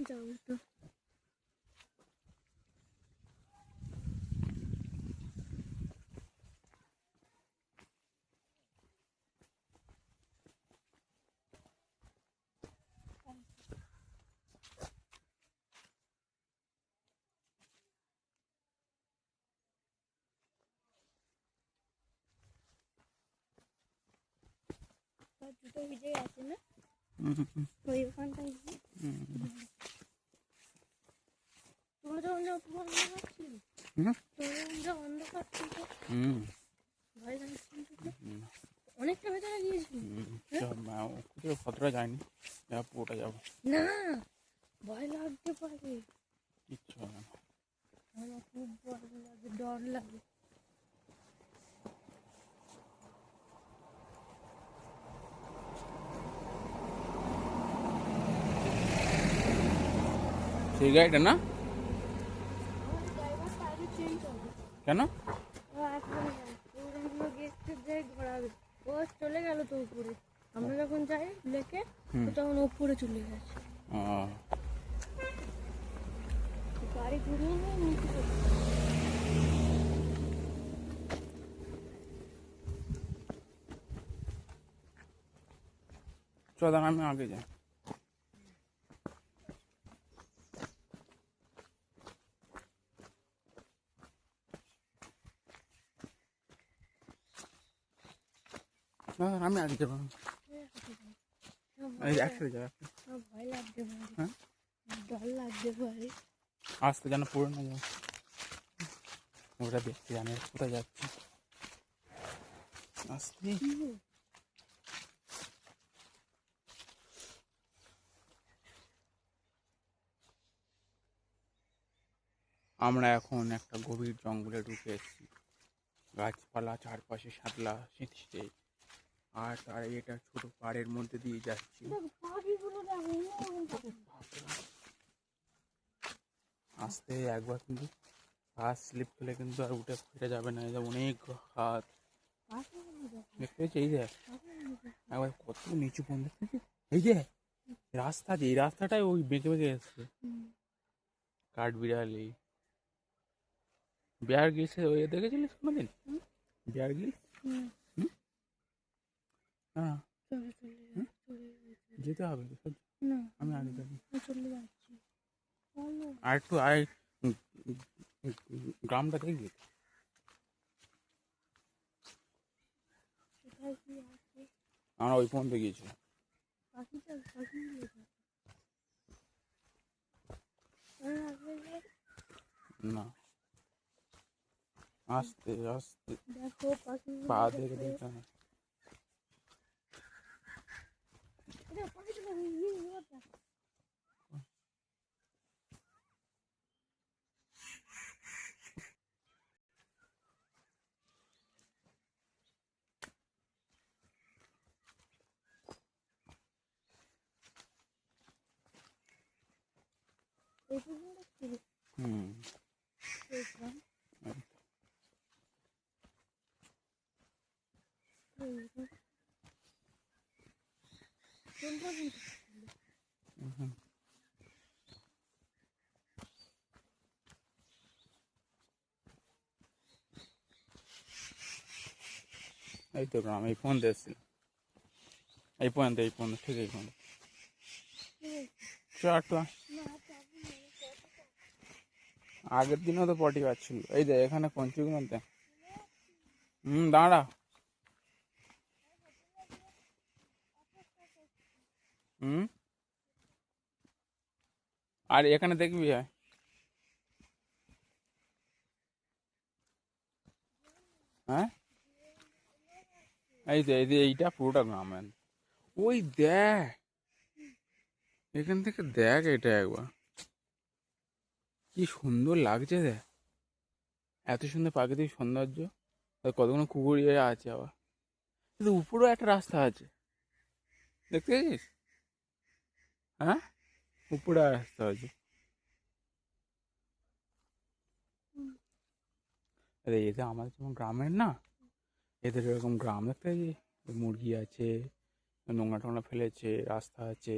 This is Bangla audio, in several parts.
যাবো তো। দুটো ভিজে গেছে না ওই ওখানটায়। তোমরা যখন যাও তোমার অন্ধকার ছিল, তোমরা যখন অন্ধকার ছিল ভয় লাগছিল, অনেকটা ভেতরে গিয়েছিল। কতটা যায়নি, পুরোটা যাবো না, ভয় লাগতে পারে, কিচ্ছু হবে না। আমার খুব ভয় লাগে, ডর লাগে। সেই গাড়িটা না কেন ঘোরাবে, ও চলে গেল তো উপরে। আমরা যখন যাই লেকে তখন উপরে চলে গেছে। গাড়ি ঘুরিয়ে নিয়ে নিচে চল আমি আগে যাই। আমি আগে যাবো, একসাথে যাবো। ভয় লাগতে পারে, ডর লাগতে পারে। আসতে যেন পুরো না যাও, ওটা দেখতে জানে কোথায় যাচ্ছি। আসতে আমরা এখন একটা গভীর জঙ্গলে ঢুকে এসেছি। গাছপালা চারপাশে সাদলা শীতে, আর তার এটা ছোট পাড়ের মধ্যে দিয়ে যাচ্ছি। আসতে একবার কিন্তু হাত স্লিপ খেলে কিন্তু আর উঠে ফিরে যাবে না। এই যে অনেক হাত দেখতে পেয়েছি, এই যে একবার কত নিচু পর্যন্ত দেখতেছি। এই যে রাস্তা আছে, এই রাস্তাটাই ওই বেঁকে বেঁকে এসছে। কাঠ বিড়ালি বিয়ার গিলস ওই দেখেছিলিস কোনোদিন? বিয়ার গিলস হ্যাঁ, যেতে হবে আমি আগে যাবো। আর একটু আয়, গ্রামটা দেখবি। আমরা ওই পর্যন্ত গিয়েছিলাম। না, আস্তে আস্তে পা দেখে দেখতে না। এই তো গ্রাম, এই পর্যন্ত এসেছিলাম। এই পর্যন্ত ঠিক এই পর্যন্ত। আগের দিনও তো পটি পাচ্ছিল। এই যে এখানে পঞ্চগুলোতে দাঁড়া। আর এখানে দেখবি হ্যাঁ, এই যে এইটা পুরোটা গ্রাম। ওই দেখ, এখান থেকে দেখ, এটা একবার কি সুন্দর লাগছে। দেখ এত সুন্দর প্রাকৃতিক সৌন্দর্য, কতগুলো কুকুর আছে আবার। কিন্তু উপরেও একটা রাস্তা আছে, দেখতে পেয়েছিস? হ্যাঁ, উপরে রাস্তা আছে। এদের আমাদের যেমন গ্রামের না, এদের এরকম গ্রাম দেখতে পেয়েছিস, মুরগি আছে, নোংরা টোংরা ফেলেছে, রাস্তা আছে।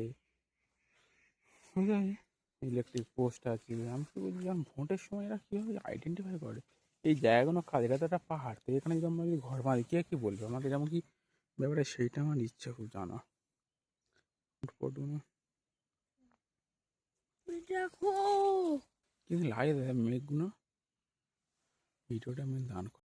বুঝতে পারছি ইলেকট্রিক পোস্ট আছে। আমি কি বলছি, যখন ভোটের সময় এরা কীভাবে আইডেন্টিফাই করে এই জায়গাগুলো কাজ? এটা তো একটা পাহাড়, তো এখানে যদি আমরা যদি ঘর বাঁধি কে কী বলবে আমাদের, যেমন কি ব্যাপারে সেইটা আমার ইচ্ছা খুব জানা। দেখো কিন্তু লাগে মেঘগুলো ভিডিওটা আমি দান